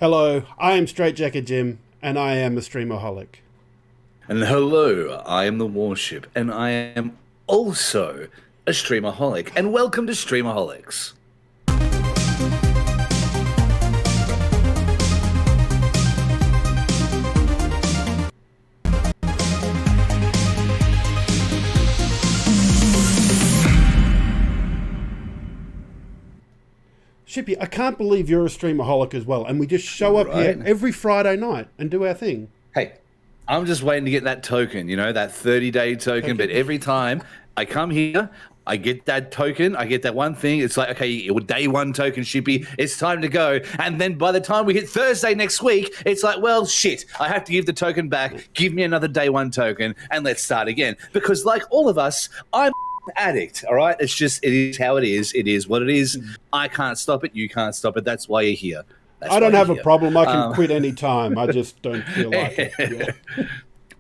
Hello, I am Straight Jacket Jim, and I am a Streamaholic. And hello, I am the Warship, and I am also a Streamaholic. And welcome to Streamaholics. Shippy, I can't believe you're a Streamaholic as well, and we just show up here every Friday night and do our thing. Hey, I'm just waiting to get that token, that 30-day token. But every time I come here, I get that token, I get that one thing. It's like, okay, day one token, Shippy, it's time to go. And then by the time we hit Thursday next week, it's like, well, shit, I have to give the token back. Give me another day one token, and let's start again. Because like all of us, I'm addict, all right? It is how it is. It is what it is. I can't stop it. You can't stop it. That's why you're here. I don't have a problem. I can quit any time. I just don't feel like it. Yeah.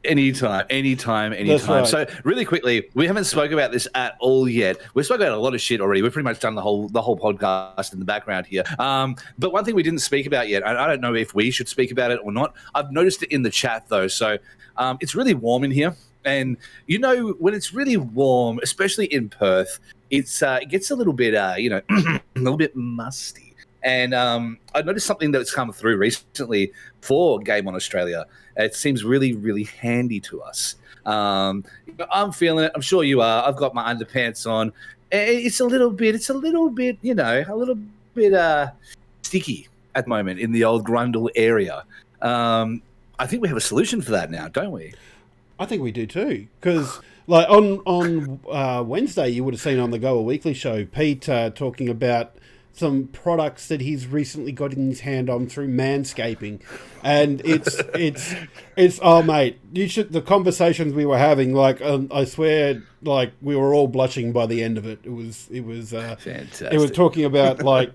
Anytime. Right. So really quickly, we haven't spoken about this at all yet. We've spoken about a lot of shit already. We've pretty much done the whole podcast in the background here. But one thing we didn't speak about yet, and I don't know if we should speak about it or not. I've noticed it in the chat though. So it's really warm in here. And when it's really warm, especially in Perth, it gets a little bit, a little bit musty. And I noticed something that's come through recently for Game on Australia. It seems really, really handy to us. I'm feeling it. I'm sure you are. I've got my underpants on. It's a little bit, sticky at the moment in the old Grundle area. I think we have a solution for that now, don't we? I think we do too, because like on Wednesday, you would have seen on the Goa Weekly show, Pete talking about some products that he's recently got in his hand on through Manscaping, and it's oh mate, the conversations we were having, like I swear, like we were all blushing by the end of it. It was fantastic. It was talking about like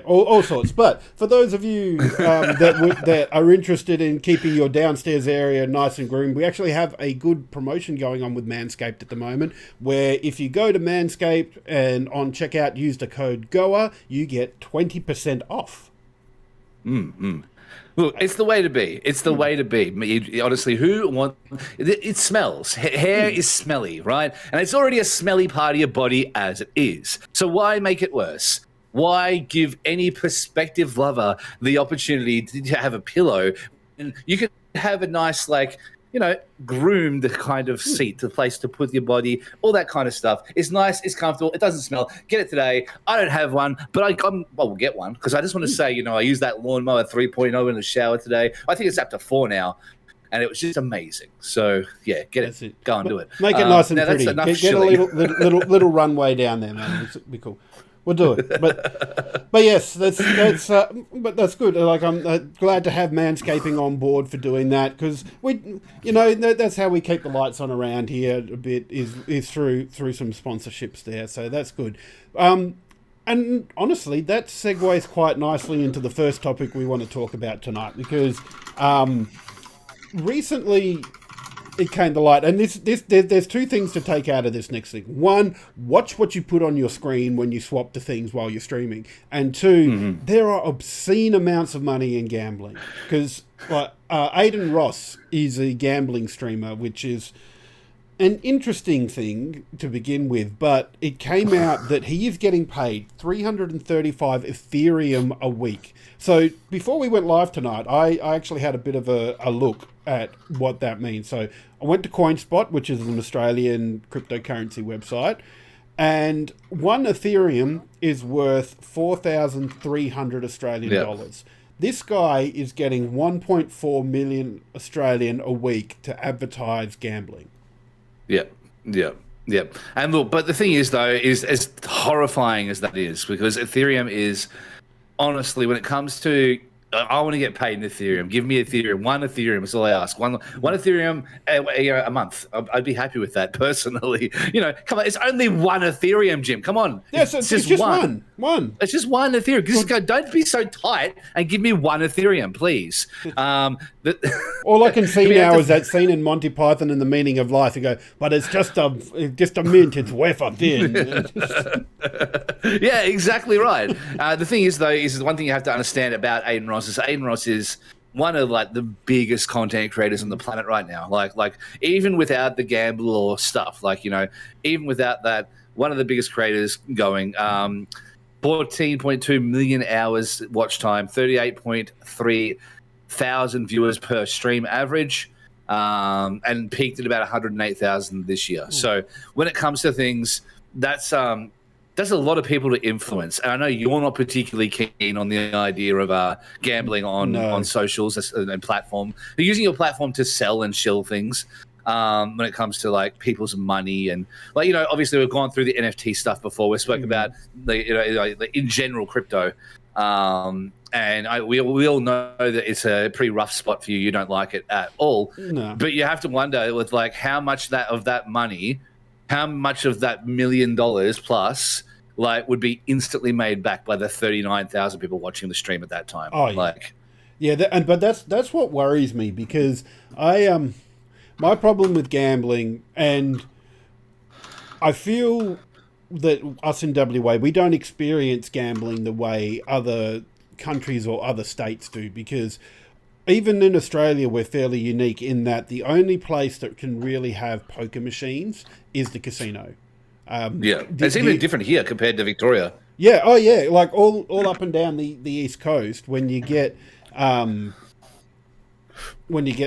all sorts. But for those of you that are interested in keeping your downstairs area nice and groomed, we actually have a good promotion going on with Manscaped at the moment, where if you go to Manscaped and on checkout use the code GOA, you get 20% off. Look, it's the way to be. It's the way to be. Honestly, it smells. Hair is smelly, right? And it's already a smelly part of your body as it is. So why make it worse? Why give any prospective lover the opportunity to have a pillow? And you can have a nice, groomed kind of seat, the place to put your body, all that kind of stuff. It's nice, it's comfortable, it doesn't smell. Get it today. I don't have one, but we'll get one, because I just want to say, I used that lawnmower 3.0 in the shower today. I think it's up to 4 now, and it was just amazing. So, yeah, get it. Go and do it. Make it nice and pretty. Get a little runway down there, man. It'll be cool. We'll do it, but yes, that's good. Like I'm glad to have Manscaping on board for doing that, because that's how we keep the lights on around here a bit is through some sponsorships there. So that's good. And honestly, that segues quite nicely into the first topic we want to talk about tonight, because recently it came to light, and there's two things to take out of this next thing. One, watch what you put on your screen when you swap the things while you're streaming. And two, there are obscene amounts of money in gambling. Because Aiden Ross is a gambling streamer, which is an interesting thing to begin with, but it came out that he is getting paid 335 Ethereum a week. So before we went live tonight, I actually had a bit of a look at what that means. So I went to CoinSpot, which is an Australian cryptocurrency website, and one Ethereum is worth 4,300 Australian dollars. This guy is getting 1.4 million Australian a week to advertise gambling. Yep. And look, but the thing is, though, is as horrifying as that is, because Ethereum is, honestly, when it comes to, I want to get paid in Ethereum. Give me Ethereum. One Ethereum is all I ask. One Ethereum a month. I'd be happy with that personally. Come on, it's only one Ethereum, Jim. Come on. Yes, it's just one. One. It's just one Ethereum. Just go, don't be so tight and give me one Ethereum, please. All I can see now is that scene in Monty Python and the Meaning of Life. You go, but it's just a mint. It's wafer thin. Yeah, exactly right. The thing is, though, is the one thing you have to understand about Aiden Ross is one of like the biggest content creators on the planet right now. Like even without the gambler stuff, like, you know, even without that, one of the biggest creators going. 14.2 million hours watch time, 38.3 thousand viewers per stream average, and peaked at about 108,000 this year. So when it comes to things, that's a lot of people to influence. And I know you're not particularly keen on the idea of gambling on socials and platform. You're using your platform to sell and shill things. When it comes to like people's money and like, you know, obviously we've gone through the NFT stuff before. We spoke about the in general crypto, and we all know that it's a pretty rough spot for you. You don't like it at all. No. But you have to wonder with like how much of that money, how much of that $1 million plus like would be instantly made back by the 39,000 people watching the stream at that time. Oh, yeah. But that's what worries me, because my problem with gambling, and I feel that us in WA, we don't experience gambling the way other countries or other states do, because even in Australia, we're fairly unique in that the only place that can really have poker machines is the casino. It's even different here compared to Victoria. Yeah, like all up and down the East Coast, when you get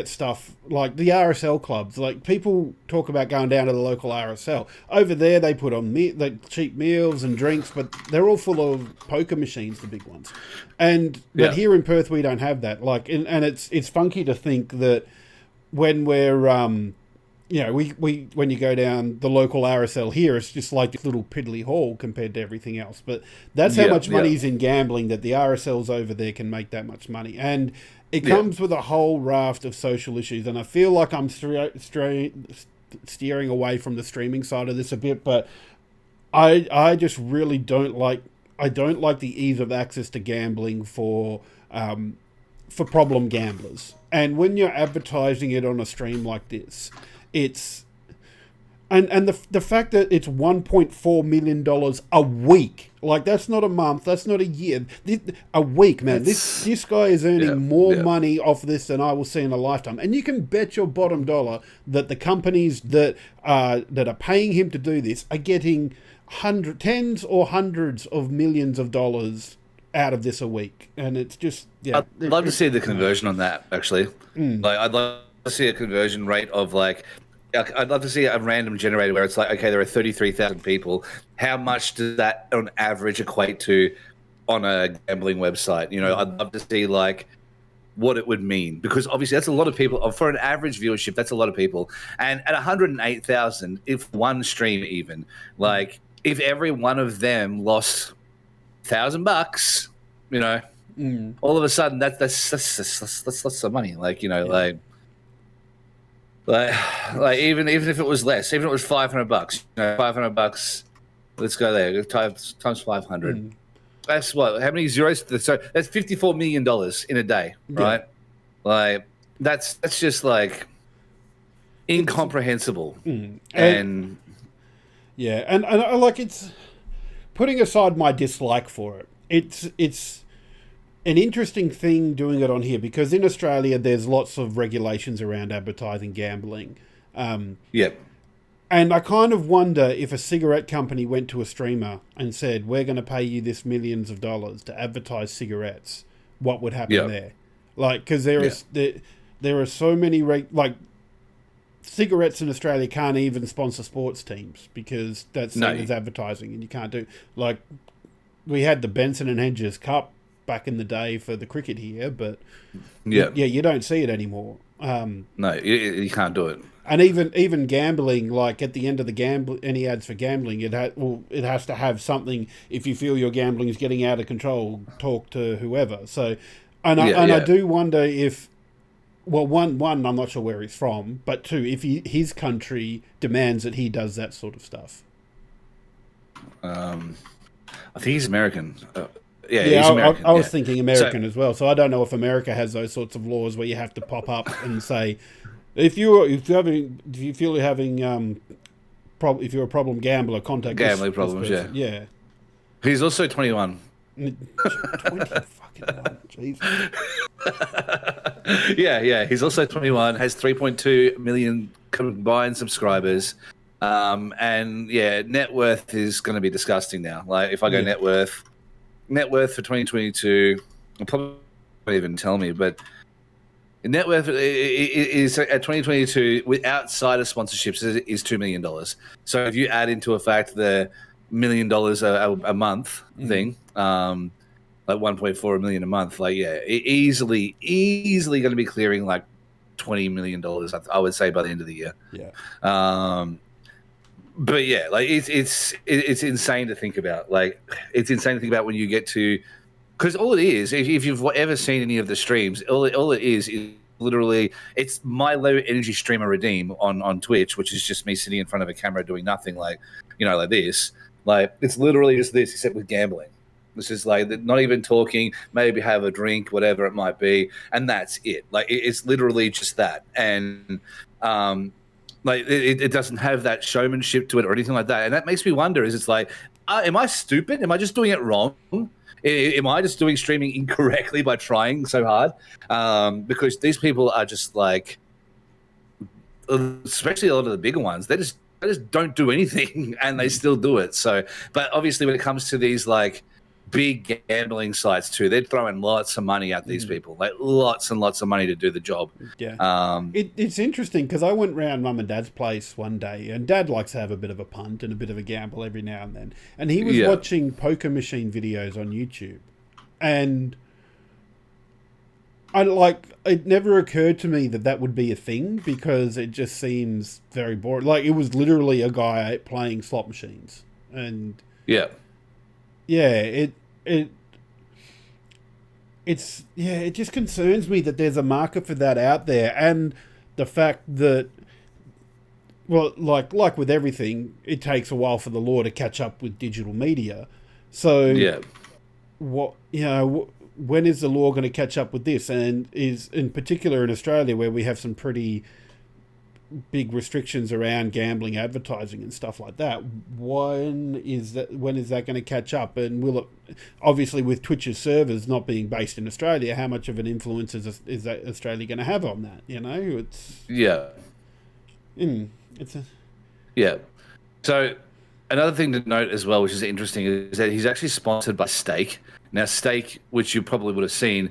stuff like the RSL clubs, like people talk about going down to the local RSL. Over there, they put on cheap meals and drinks, but they're all full of poker machines, the big ones. But here in Perth, we don't have that. Like, and it's funky to think that when we're when you go down the local RSL here, it's just like this little piddly hall compared to everything else. But that's how much money is in gambling, that the RSLs over there can make that much money. And it comes with a whole raft of social issues. And I feel like I'm steering away from the streaming side of this a bit, but I just really don't like the ease of access to gambling for problem gamblers. And when you're advertising it on a stream like this, it's and the fact that it's $1.4 million a week, like that's not a month, that's not a year, a week, man. This guy is earning more money off this than I will see in a lifetime. And you can bet your bottom dollar that the companies that are paying him to do this are getting tens or hundreds of millions of dollars out of this a week. And it's just I'd love to see the conversion on that, actually. Like, I'd love to see a conversion rate of like, I'd love to see a random generator where it's like, okay, there are 33,000 people. How much does that on average equate to on a gambling website? You know, I'd love to see like what it would mean, because obviously that's a lot of people. For an average viewership, that's a lot of people. And at 108,000, if one stream even, like if every one of them lost $1,000, you know, all of a sudden that's some money. Like, you know, like even if it was less, even if it was $500, you know, $500. Let's go there. Times 500. That's what? How many zeros? So that's $54 million in a day, right? Like that's just like incomprehensible. And I like, it's putting aside my dislike for it. It's an interesting thing doing it on here, because in Australia there's lots of regulations around advertising gambling. And I kind of wonder if a cigarette company went to a streamer and said, we're going to pay you this millions of dollars to advertise cigarettes, what would happen there? Like, because there are so many like cigarettes in Australia can't even sponsor sports teams, because that's seen as advertising, and you can't do, like, we had the Benson and Hedges Cup back in the day for the cricket here, but you don't see it anymore. No, you can't do it. And even gambling, like at the end of the any ads for gambling, it has to have something. If you feel your gambling is getting out of control, talk to whoever. So, I do wonder if, well, one, I'm not sure where he's from, but two, if his country demands that he does that sort of stuff. I think he's American. Yeah, Yeah, he's American. I was thinking American as well. So I don't know if America has those sorts of laws where you have to pop up and say, if you feel you're having if you're a problem gambler, contact gambling problems. this yeah. He's also 21. 20 fucking one, jeez. Yeah. He's also 21. Has 3.2 million combined subscribers. And yeah, net worth is going to be disgusting now. Like if I go net worth for 2022, I'll probably won't even tell me, but net worth is at 2022 with outside of sponsorships is $2 million. So if you add into effect the $1 million a month thing, like 1.4 million a month, like easily going to be clearing like $20 million, I would say, by the end of the year. Yeah. But yeah, like it's insane to think about. Like it's insane to think about when you get to, because all it is, if you've ever seen any of the streams, all it is literally it's my low energy streamer redeem on Twitch, which is just me sitting in front of a camera doing nothing, like like this. Like it's literally just this, except with gambling. This is like not even talking, maybe have a drink, whatever it might be, and that's it. Like it's literally just that, and like it doesn't have that showmanship to it or anything like that. And that makes me wonder: is it's like, am I stupid? Am I just doing it wrong? Am I just doing streaming incorrectly by trying so hard? Because these people are just like, especially a lot of the bigger ones, they just don't do anything and they still do it. So, but obviously when it comes to these like big gambling sites too, they're throwing lots of money at these people, like lots and lots of money to do the job. Yeah. It's interesting because I went round Mum and Dad's place one day, and Dad likes to have a bit of a punt and a bit of a gamble every now and then. And he was watching poker machine videos on YouTube, and it never occurred to me that would be a thing because it just seems very boring. Like it was literally a guy playing slot machines, and it just concerns me that there's a market for that out there, and the fact that, well, like with everything, it takes a while for the law to catch up with digital media. So when is the law going to catch up with this? And is in particular in Australia, where we have some pretty big restrictions around gambling, advertising, and stuff like that. When is that going to catch up? And will it, obviously, with Twitch's servers not being based in Australia, how much of an influence is that Australia going to have on that? So another thing to note as well, which is interesting, is that he's actually sponsored by Stake. Now, Stake, which you probably would have seen,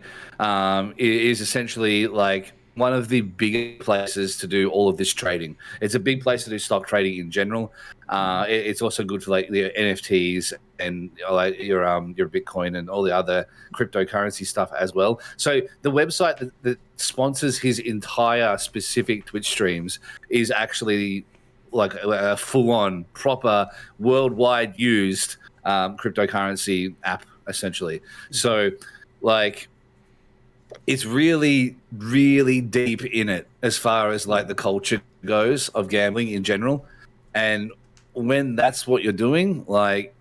is essentially like one of the bigger places to do all of this trading. It's a big place to do stock trading in general. It's also good for like the NFTs and like your Bitcoin and all the other cryptocurrency stuff as well. So the website that sponsors his entire specific Twitch streams is actually like a full-on, proper, worldwide used cryptocurrency app, essentially. So like it's really, really deep in it as far as like the culture goes of gambling in general. And when that's what you're doing, like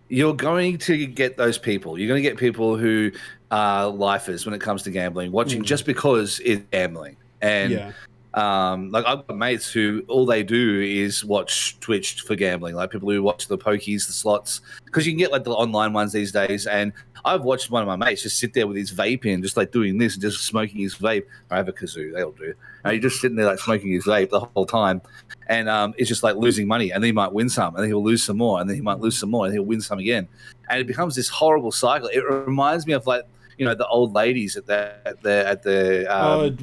you're going to get those people. You're going to get people who are lifers when it comes to gambling, watching just because it's gambling. And like I've got mates who all they do is watch Twitch for gambling, like people who watch the pokies, the slots, because you can get like the online ones these days. And I've watched one of my mates just sit there with his vape in, just like doing this and just smoking his vape. I have a kazoo, they all do. And he's just sitting there like smoking his vape the whole time. And it's just like losing money, and then he might win some, and then he'll lose some more, and then he might lose some more, and he'll win some again. And it becomes this horrible cycle. It reminds me of like, the old ladies at the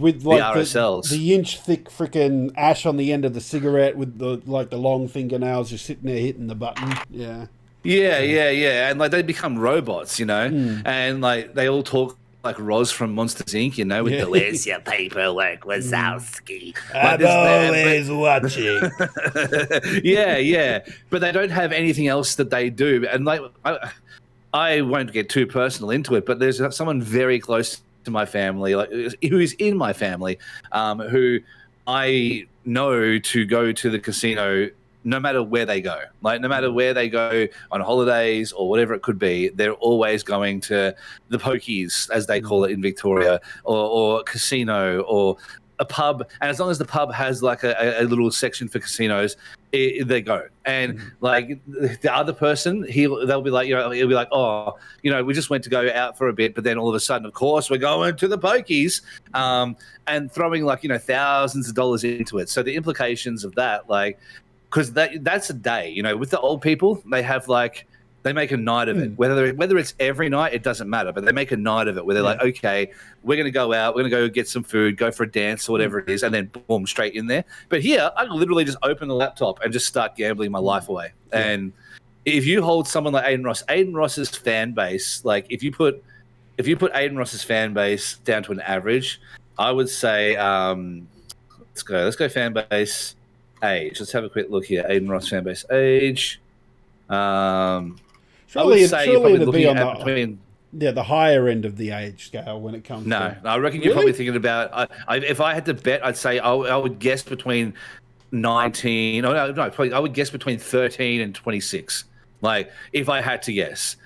with like the RSLs, the inch thick freaking ash on the end of the cigarette with the long fingernails, just sitting there hitting the button. Yeah, and like they become robots, and like they all talk like Roz from Monsters Inc., with the where's your paperwork, Wazowski. I'm always watching. But they don't have anything else that they do, and like. I won't get too personal into it, but there's someone very close to my family, like who is in my family, who I know to go to the casino no matter where they go. Like, no matter where they go on holidays or whatever it could be, they're always going to the pokies, as they call it in Victoria, or casino, or a pub. And as long as the pub has like a little section for casinos, they go. And like the other person, they'll be like, he'll be like, oh, we just went to go out for a bit, but then all of a sudden, of course, we're going to the pokies, and throwing like, thousands of dollars into it. So the implications of that, like, because that's a day, with the old people, they have like, they make a night of it. Whether it's every night, it doesn't matter, but they make a night of it where they're like, okay, we're going to go out, we're going to go get some food, go for a dance or whatever it is, and then boom, straight in there. But here, I can literally just open the laptop and just start gambling my life away. And if you hold someone like Aiden Ross's fan base, like if you put Aiden Ross's fan base down to an average, I would say, let's go fan base age. Let's have a quick look here. Aiden Ross fan base age. Surely it'd be on the higher end of the age scale when it comes to... No, I reckon you're probably thinking about... if I had to bet, I'd say I would guess between 19... probably I would guess between 13 and 26. Like, if I had to guess.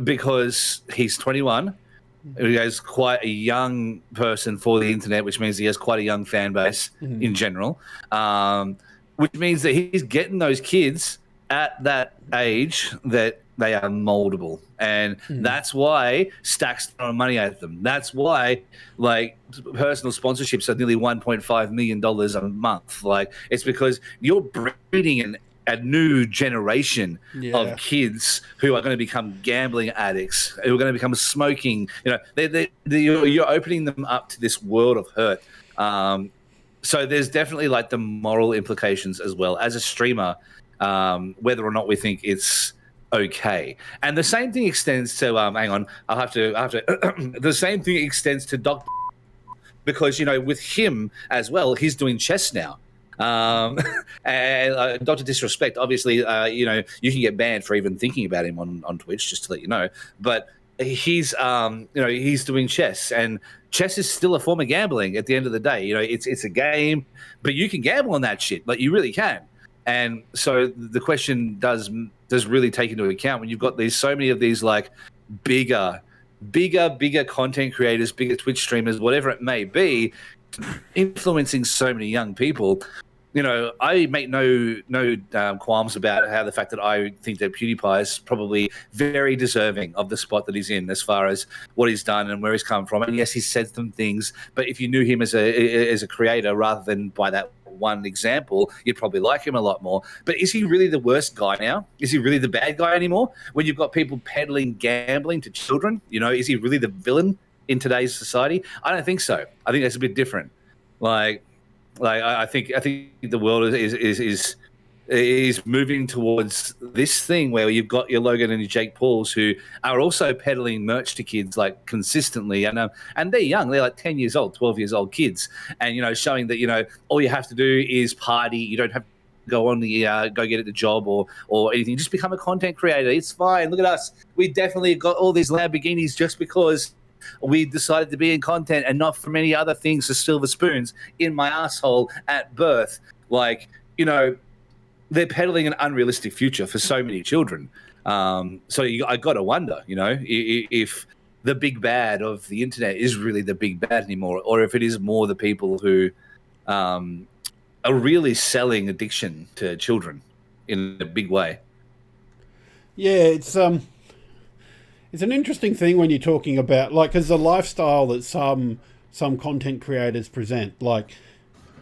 Because he's 21. He has quite a young person for the internet, which means he has quite a young fan base in general. Which means that he's getting those kids at that age that they are moldable, and that's why Stack's throwing money at them. That's why, like, personal sponsorships are nearly $1.5 million a month. Like, it's because you're breeding a new generation of kids who are going to become gambling addicts, who are going to become smoking. You're opening them up to this world of hurt. So there's definitely like the moral implications as well as a streamer, whether or not we think it's okay. And the same thing extends to hang on, I'll have to the same thing extends to Doc, because with him as well, he's doing chess now. And Dr. Disrespect, obviously, you can get banned for even thinking about him on Twitch, just to let you know. But he's he's doing chess, and chess is still a form of gambling at the end of the day. It's a game, but you can gamble on that shit. Like, you really can. And so the question does really take into account when you've got so many of these like bigger content creators, bigger Twitch streamers, whatever it may be, influencing so many young people. I make no qualms about how the fact that I think that PewDiePie is probably very deserving of the spot that he's in as far as what he's done and where he's come from. And yes, he's said some things, but if you knew him as a creator rather than by that one example, you'd probably like him a lot more. But is he really the worst guy now? Is he really the bad guy anymore? When you've got people peddling gambling to children, is he really the villain in today's society? I don't think so. I think that's a bit different. I think the world is moving towards this thing where you've got your Logan and your Jake Pauls who are also peddling merch to kids like consistently, and they're young, they're like 10 years old, 12 years old kids, and showing that all you have to do is party, you don't have to go on the go get at the job or anything, just become a content creator, it's fine. Look at us, we definitely got all these Lamborghinis just because we decided to be in content and not from any other things or silver spoons in my asshole at birth. Like, they're peddling an unrealistic future for so many children. So I got to wonder, if the big bad of the internet is really the big bad anymore, or if it is more the people who are really selling addiction to children in a big way. Yeah, it's an interesting thing when you're talking about, like, because the lifestyle that some content creators present, like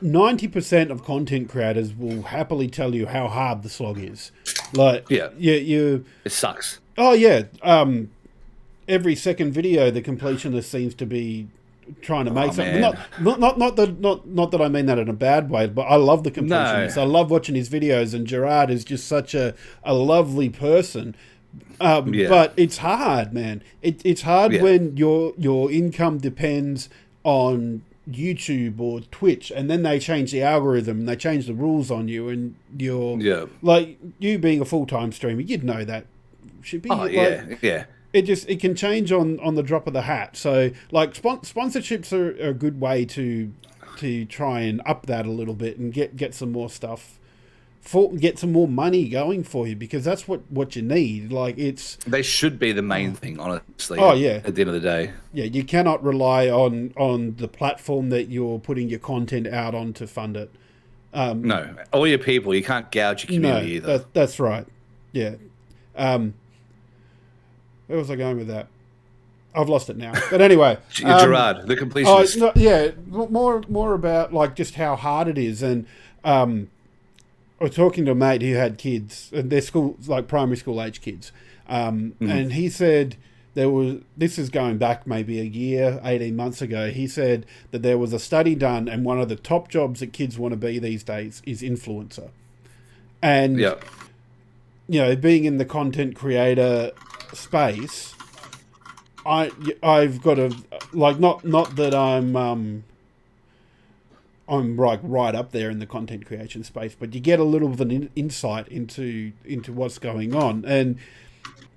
90% of content creators will happily tell you how hard the slog is. Like, it sucks. Oh yeah. Every second video, the completionist seems to be trying to make something. Not that I mean that in a bad way, but I love the completionist. No. I love watching his videos, and Gerard is just such a lovely person. But it's hard, man. It's hard when your income depends on YouTube or Twitch, and then they change the algorithm and they change the rules on you, and you're like, you being a full-time streamer, you'd know that should be it can change on the drop of the hat. So like sponsorships are a good way to try and up that a little bit and get some more stuff get some more money going for you, because that's what you need. Like, they should be the main thing, honestly. Oh yeah. At the end of the day, yeah, you cannot rely on the platform that you're putting your content out on to fund it. No, all your people. You can't gouge your community either. That's right. Yeah. Where was I going with that? I've lost it now. But anyway, Gerard, the completionist. More about like just how hard it is. And I was talking to a mate who had kids, and their school, like primary school age kids, and he said this is going back maybe a year, 18 months ago. He said that there was a study done, and one of the top jobs that kids want to be these days is influencer. And being in the content creator space, I've got a not that I'm like right up there in the content creation space, but you get a little of an insight into what's going on. And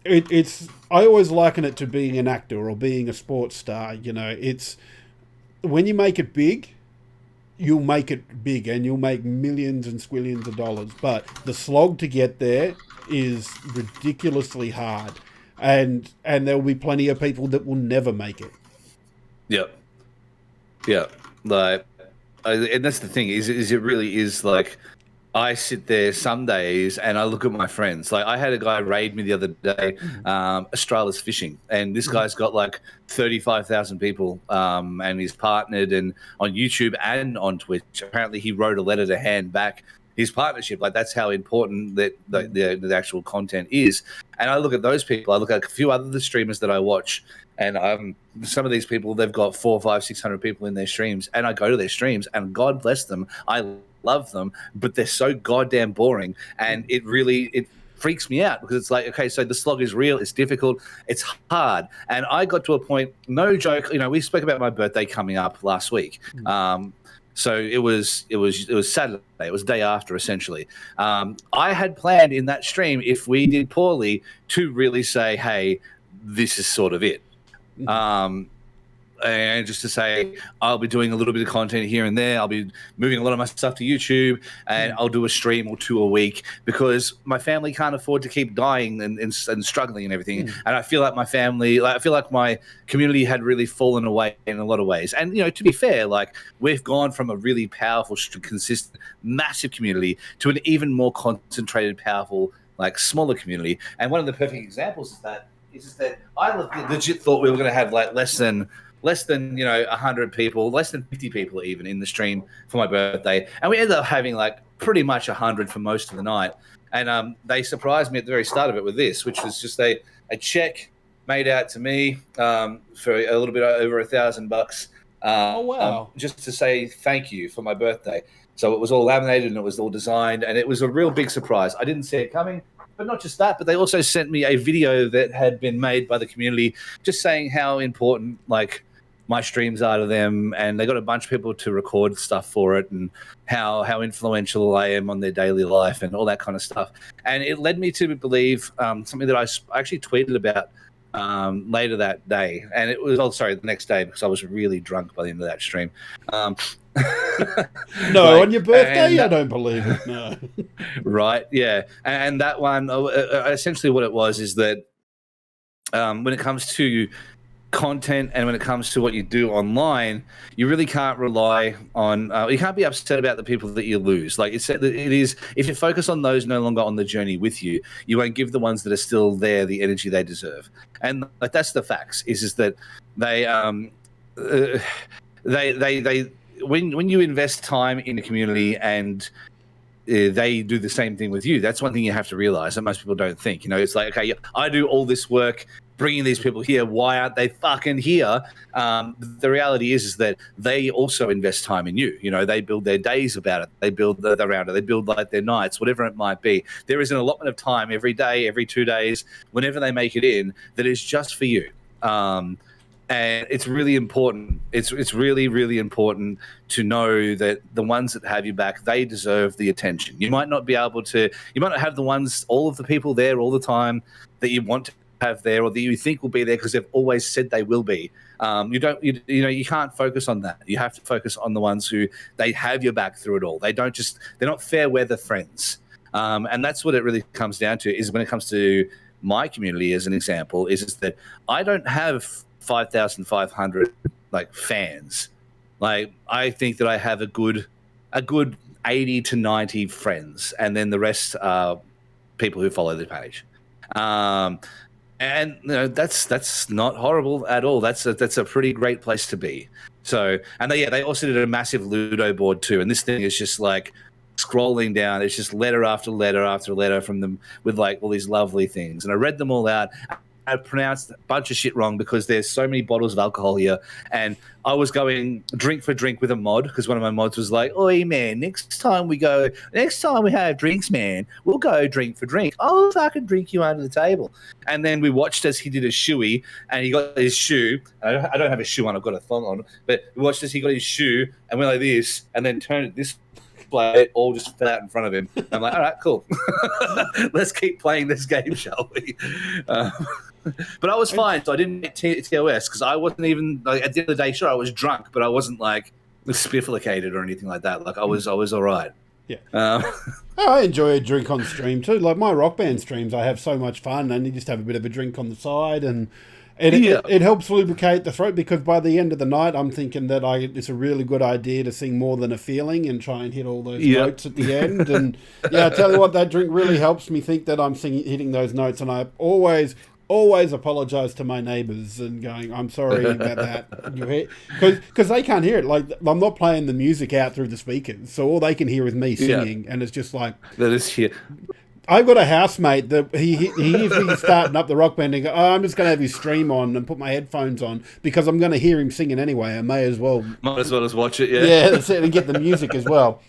it's I always liken it to being an actor or being a sports star. It's when you make it big, you'll make it big and you'll make millions and squillions of dollars, but the slog to get there is ridiculously hard, and there will be plenty of people that will never make it. And that's the thing is it really is like, I sit there some days and I look at my friends. Like, I had a guy raid me the other day, Australia's Fishing, and this guy's got like 35,000 people, and he's partnered and on YouTube and on Twitch. Apparently, he wrote a letter to hand back his partnership. Like, that's how important that the actual content is. And I look at those people. I look at a few other streamers that I watch, and some of these people, they've got 400, 500, 600 people in their streams, and I go to their streams, and God bless them, I love them, but they're so goddamn boring, and it freaks me out, because it's like, okay, so the slog is real, it's difficult, it's hard. And I got to a point, no joke, we spoke about my birthday coming up last week. So it was Saturday. It was the day after, essentially. I had planned in that stream, if we did poorly, to really say, hey, this is sort of it. And just to say, I'll be doing a little bit of content here and there. I'll be moving a lot of my stuff to YouTube, and I'll do a stream or two a week, because my family can't afford to keep dying and struggling and everything. And I feel like I feel like my community had really fallen away in a lot of ways. And, to be fair, like, we've gone from a really powerful, consistent, massive community to an even more concentrated, powerful, like, smaller community. And one of the perfect examples is that I legit thought we were going to have like less than 100 people, less than 50 people even in the stream for my birthday, and we ended up having like pretty much 100 for most of the night. And they surprised me at the very start of it with this, which was just a check made out to me for a little bit over $1,000. Oh wow! Just to say thank you for my birthday. So it was all laminated and it was all designed, and it was a real big surprise. I didn't see it coming. But not just that, but they also sent me a video that had been made by the community, just saying how important like my streams are to them, and they got a bunch of people to record stuff for it, and how influential I am on their daily life and all that kind of stuff. And it led me to believe something that I actually tweeted about later that day, and it was the next day, because I was really drunk by the end of that stream. No, on your birthday? I don't believe it. No. Right, yeah. And that one, essentially what it was is that when it comes to content and when it comes to what you do online, you really can't rely on, you can't be upset about the people that you lose. Like it is, if you focus on those no longer on the journey with you, you won't give the ones that are still there the energy they deserve. And like, that's the facts, is that they when you invest time in a community and they do the same thing with you, that's one thing you have to realize that most people don't think. It's like, okay, I do all this work bringing these people here. Why aren't they fucking here? The reality is that they also invest time in you. They build their days about it. They build around it. They build like their nights, whatever it might be. There is an allotment of time every day, every 2 days, whenever they make it in, that is just for you. And it's really important. It's really, really important to know that the ones that have you back, they deserve the attention. You might not have all of the people there all the time that you want to have there, or that you think will be there because they've always said they will be. You can't focus on that. You have to focus on the ones who they have your back through it all. They're not fair weather friends. And that's what it really comes down to, is when it comes to my community, as an example, is that I don't have 5,500 like fans. Like, I think that I have a good 80 to 90 friends, and then the rest are people who follow the page. And that's not horrible at all. That's a pretty great place to be. So, and they also did a massive Ludo board too. And this thing is just like scrolling down. It's just letter after letter after letter from them with like all these lovely things. And I read them all out. I pronounced a bunch of shit wrong because there's so many bottles of alcohol here. And I was going drink for drink with a mod, because one of my mods was like, "Oi, man, next time we have drinks, man, we'll go drink for drink. Oh, if I can drink you under the table." And then we watched as he did a shoey, and he got his shoe. I don't have a shoe on, I've got a thong on. But we watched as he got his shoe and went like this, and then turned it this way, it all just fell out in front of him. I'm like, all right, cool. Let's keep playing this game, shall we? But I was fine, so I didn't get TOS, because I wasn't even, like, at the end of the day, sure, I was drunk, but I wasn't like spifflicated or anything like that. Like, I was all right. Yeah. I enjoy a drink on stream too. Like my Rock Band streams, I have so much fun, and you just have a bit of a drink on the side, and it helps lubricate the throat, because by the end of the night, I'm thinking that it's a really good idea to sing More Than a Feeling and try and hit all those notes at the end. And I tell you what, that drink really helps me think that I'm hitting those notes, and I always apologize to my neighbors and going, "I'm sorry about that," because they can't hear it. Like, I'm not playing the music out through the speakers, so all they can hear is me singing, and it's just like that is here. I've got a housemate that he hears me starting up the Rock Band and go, "Oh, I'm just going to have his stream on and put my headphones on because I'm going to hear him singing anyway. I may as well just watch it." Yeah, that's it, and get the music as well.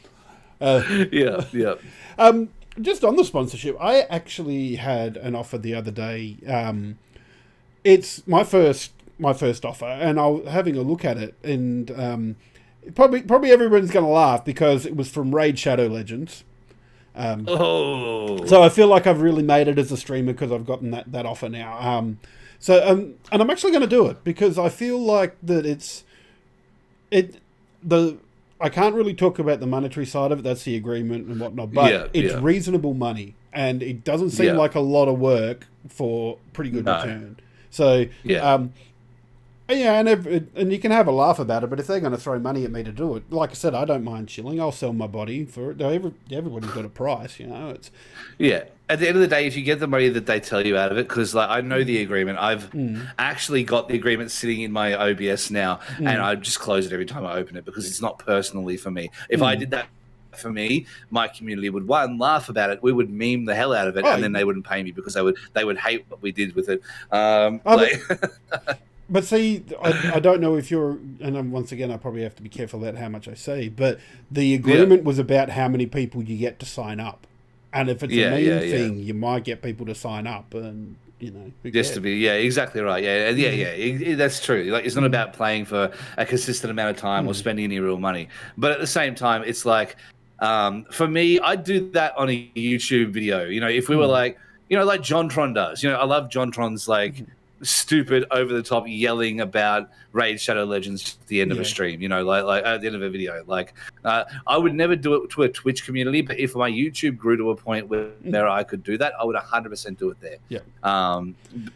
Just on the sponsorship, I actually had an offer the other day. It's my first offer, and I was having a look at it, and probably everyone's going to laugh because it was from Raid Shadow Legends. So I feel like I've really made it as a streamer because I've gotten that offer now. And I'm actually going to do it because I feel like that I can't really talk about the monetary side of it. That's the agreement and whatnot, but it's reasonable money, and it doesn't seem like a lot of work for pretty good return. So, and you can have a laugh about it, but if they're going to throw money at me to do it, like I said, I don't mind chilling. I'll sell my body for it. Everybody's got a price, It's At the end of the day, if you get the money that they tell you out of it, because like I know the agreement, I've actually got the agreement sitting in my OBS now, and I just close it every time I open it because it's not personally for me. If I did that for me, my community would laugh about it. We would meme the hell out of it, and then they wouldn't pay me because they would hate what we did with it. But see, I don't know if you're, and once again, I probably have to be careful about how much I say, but the agreement was about how many people you get to sign up. And if it's a meme thing, you might get people to sign up, and just to be exactly right. That's true. Like, it's not about playing for a consistent amount of time or spending any real money, but at the same time, it's like for me, I'd do that on a YouTube video. If we were like JonTron does. I love JonTron's like stupid over the top yelling about Raid Shadow Legends at the end of a stream, like at the end of a video. Like I would never do it to a Twitch community, but if my YouTube grew to a point where I could do that, I would 100% do it there.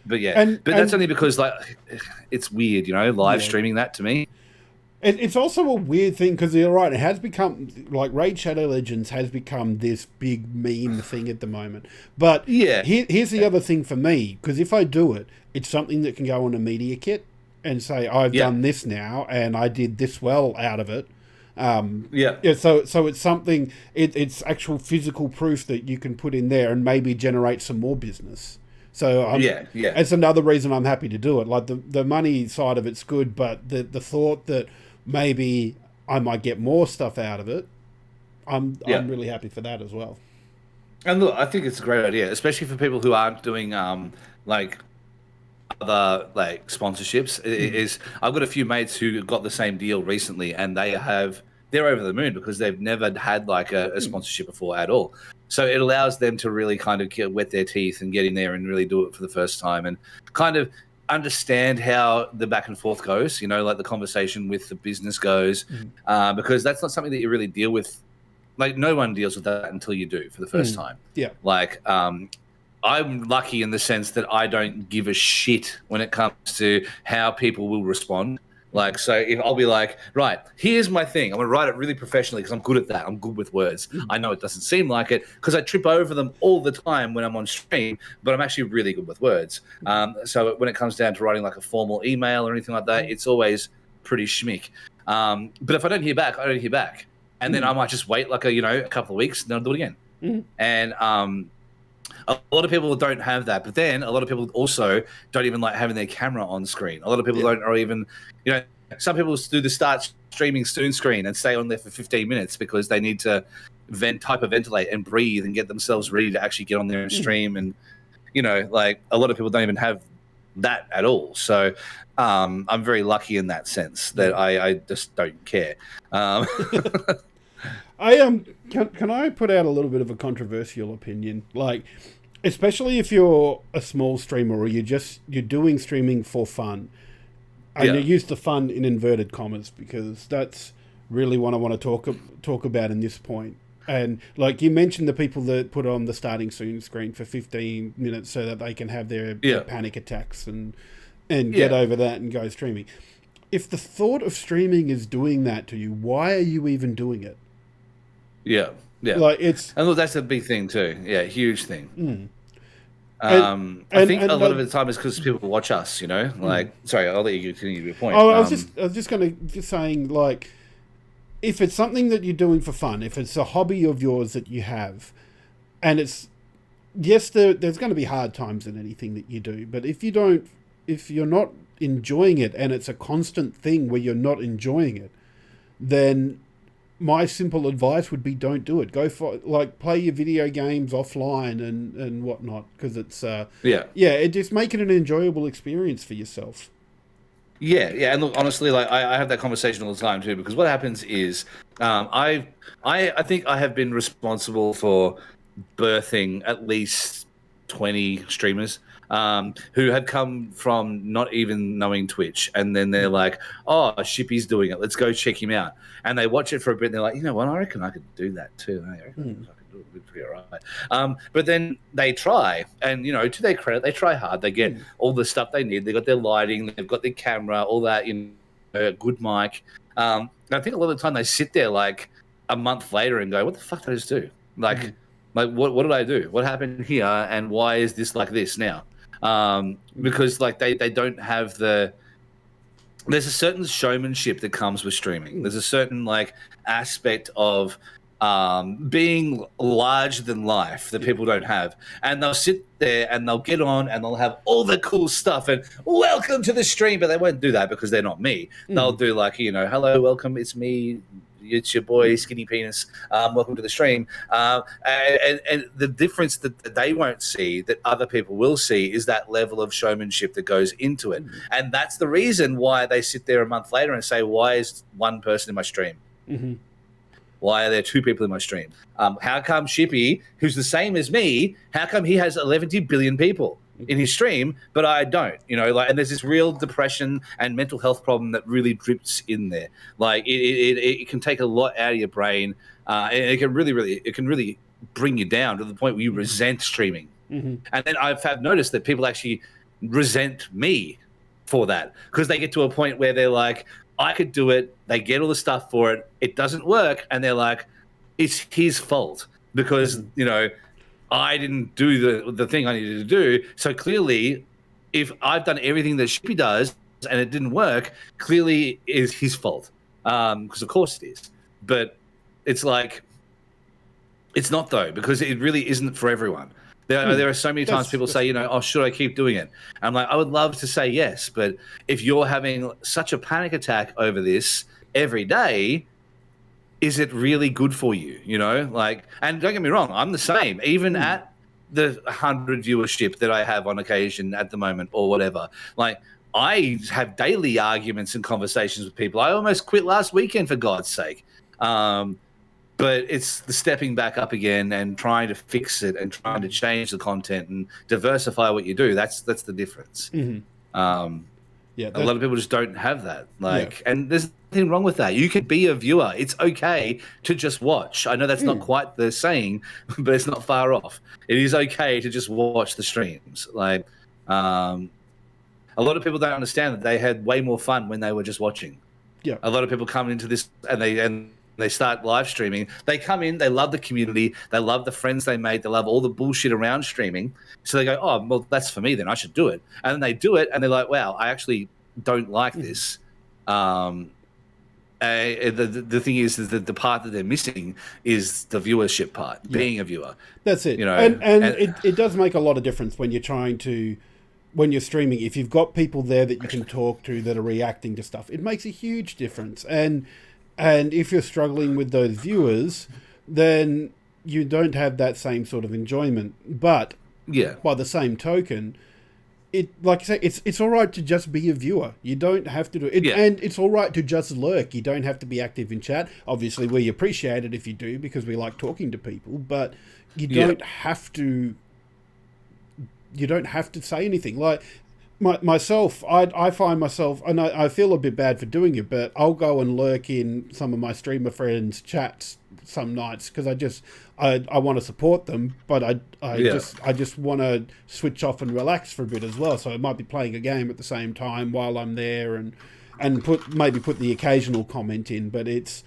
But that's only because like it's weird, live streaming that to me. It's also a weird thing because you're right. It has become like Raid Shadow Legends has become this big meme thing at the moment. But here's the other thing for me, because if I do it, it's something that can go on a media kit and say I've done this now and I did this well out of it. So it's something. It's actual physical proof that you can put in there and maybe generate some more business. So it's another reason I'm happy to do it. Like the money side of it's good, but the thought that maybe I might get more stuff out of it, I'm really happy for that as well. And look, I think it's a great idea, especially for people who aren't doing like other like sponsorships. Is I've got a few mates who got the same deal recently, and they're over the moon because they've never had like a sponsorship before at all. So it allows them to really kind of wet their teeth and get in there and really do it for the first time and kind of understand how the back and forth goes, like the conversation with the business goes, because that's not something that you really deal with. like no one deals with that until you do for the first time. Yeah. Like, I'm lucky in the sense that I don't give a shit when it comes to how people will respond. Like, so if I'll be like, right, here's my thing. I'm going to write it really professionally because I'm good at that. I'm good with words. I know it doesn't seem like it because I trip over them all the time when I'm on stream, but I'm actually really good with words. So when it comes down to writing like a formal email or anything like that, it's always pretty schmick. But if I don't hear back, I don't hear back. And then I might just wait like a couple of weeks and then I'll do it again. And a lot of people don't have that, but then a lot of people also don't even like having their camera on screen. A lot of people don't, or even, some people do the start streaming soon screen and stay on there for 15 minutes because they need to hyperventilate and breathe and get themselves ready to actually get on there and stream. And, like a lot of people don't even have that at all. So I'm very lucky in that sense that I just don't care. Can I put out a little bit of a controversial opinion? Like, especially if you're a small streamer or you're doing streaming for fun, and you use the fun in inverted commas because that's really what I want to talk about in this point. And like you mentioned, the people that put on the starting soon screen for 15 minutes so that they can have their panic attacks and get over that and go streaming. If the thought of streaming is doing that to you, why are you even doing it? Yeah. Like and look, that's a big thing too. Yeah, huge thing. I think a lot of the time is because people watch us. Like, sorry, I'll let you continue your point. I was just saying, like, if it's something that you're doing for fun, if it's a hobby of yours that you have, and there's going to be hard times in anything that you do, but if you're not enjoying it and it's a constant thing where you're not enjoying it, then my simple advice would be don't do it. Go for play your video games offline and whatnot because it's it just make it an enjoyable experience for yourself. Yeah, and look, honestly, like I have that conversation all the time too because what happens is I think I have been responsible for birthing at least 20 streamers who have come from not even knowing Twitch, and then they're like, "Oh, Shippy's doing it. Let's go check him out." And they watch it for a bit, and they're like, "You know what? I reckon I could do that too. I reckon I could do it pretty all right." But then they try, and to their credit, they try hard. They get all the stuff they need. They got their lighting, they've got their camera, all that. Good mic. And I think a lot of the time they sit there like a month later and go, "What the fuck did I just do? Like, what did I do? What happened here? And why is this like this now?" Because like they don't have there's a certain showmanship that comes with streaming. There's a certain like aspect of being larger than life that people don't have, and they'll sit there and they'll get on and they'll have all the cool stuff and welcome to the stream, but they won't do that because they're not me. They'll do like, hello, welcome, it's me, it's your boy Skinny Penis, welcome to the stream, and the difference that they won't see that other people will see is that level of showmanship that goes into it. And that's the reason why they sit there a month later and say, why is one person in my stream? Why are there two people in my stream? How come Shippy, who's the same as me, how come he has 11 billion people in his stream, but I don't? And there's this real depression and mental health problem that really drips in there. Like it can take a lot out of your brain, and it can really bring you down to the point where you resent streaming. And then I've noticed that people actually resent me for that because they get to a point where they're like, I could do it. They get all the stuff for it. It doesn't work. And they're like, it's his fault because, I didn't do the thing I needed to do. So clearly, if I've done everything that Shippy does and it didn't work, clearly is his fault. Because of course it is. But it's like, it's not though, because it really isn't for everyone. There are so many times people say, should I keep doing it? I'm like, I would love to say yes, but if you're having such a panic attack over this every day, is it really good for you? And don't get me wrong, I'm the same. Even at the 100 viewership that I have on occasion at the moment or whatever, like I have daily arguments and conversations with people. I almost quit last weekend for God's sake. But it's the stepping back up again and trying to fix it and trying to change the content and diversify what you do. That's the difference. Yeah, A lot of people just don't have that. Like, yeah. and there's nothing wrong with that. You can be a viewer. It's okay to just watch. I know that's not quite the saying, but it's not far off. It is okay to just watch the streams. Like, a lot of people don't understand that they had way more fun when they were just watching. Yeah. A lot of people come into this and they start live streaming. They come in, they love the community, they love the friends they made, they love all the bullshit around streaming. So they go, oh, well, that's for me then. I should do it. And then they do it, and they're like, wow, I actually don't like this. The thing is that the part that they're missing is the viewership part, being a viewer. That's it. You know, and it does make a lot of difference when you're trying to, when you're streaming, if you've got people there that you can talk to that are reacting to stuff, it makes a huge difference. And if you're struggling with those viewers, then you don't have that same sort of enjoyment. But by the same token, like I say, it's all right to just be a viewer. You don't have to do it. And it's all right to just lurk. You don't have to be active in chat. Obviously, we appreciate it if you do, because we like talking to people. But you don't have to. You don't have to say anything. Like myself, I find myself, and I feel a bit bad for doing it, but I'll go and lurk in some of my streamer friends' chats some nights because I want to support them, but I just want to switch off and relax for a bit as well. So I might be playing a game at the same time while I'm there, and maybe put the occasional comment in. But it's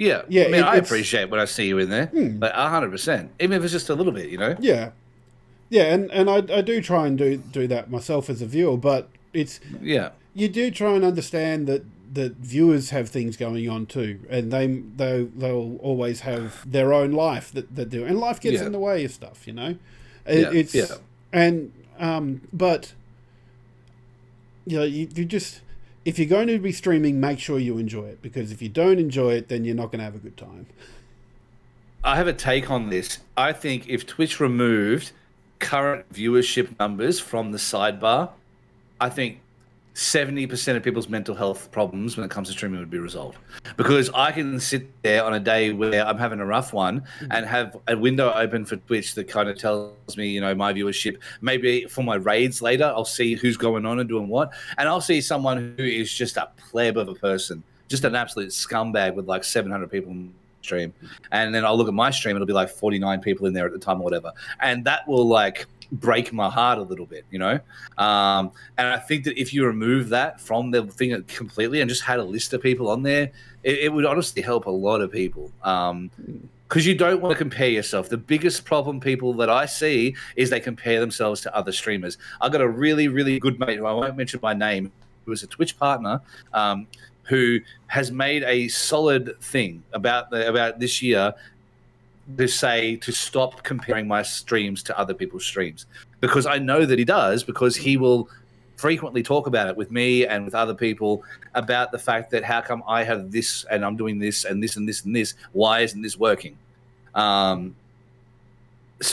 I mean, I appreciate when I see you in there, like 100%, even if it's just a little bit, you know. Yeah, and I do try and do that myself as a viewer, but it's you do try and understand that viewers have things going on too, and they'll always have their own life that do, and life gets in the way of stuff, you know. But you know, you just, if you're going to be streaming, make sure you enjoy it, because if you don't enjoy it, then you're not going to have a good time. I have a take on this. I think if Twitch removed current viewership numbers from the sidebar, I think 70% of people's mental health problems when it comes to streaming would be resolved. Because I can sit there on a day where I'm having a rough one and have a window open for Twitch that kind of tells me, you know, my viewership. Maybe for my raids later, I'll see who's going on and doing what. And I'll see someone who is just a pleb of a person, just an absolute scumbag with like 700 people in stream. And then I'll look at my stream, it'll be like 49 people in there at the time or whatever. And that will like break my heart a little bit, you know? And I think that if you remove that from the thing completely and just had a list of people on there, it would honestly help a lot of people. Because you don't want to compare yourself. The biggest problem people that I see is they compare themselves to other streamers. I've got a really, really good mate who I won't mention by name, who is a Twitch partner, who has made a solid thing about this year to stop comparing my streams to other people's streams, because I know that he does, because he will frequently talk about it with me and with other people about the fact that how come I have this and I'm doing this and this and this and this, why isn't this working? So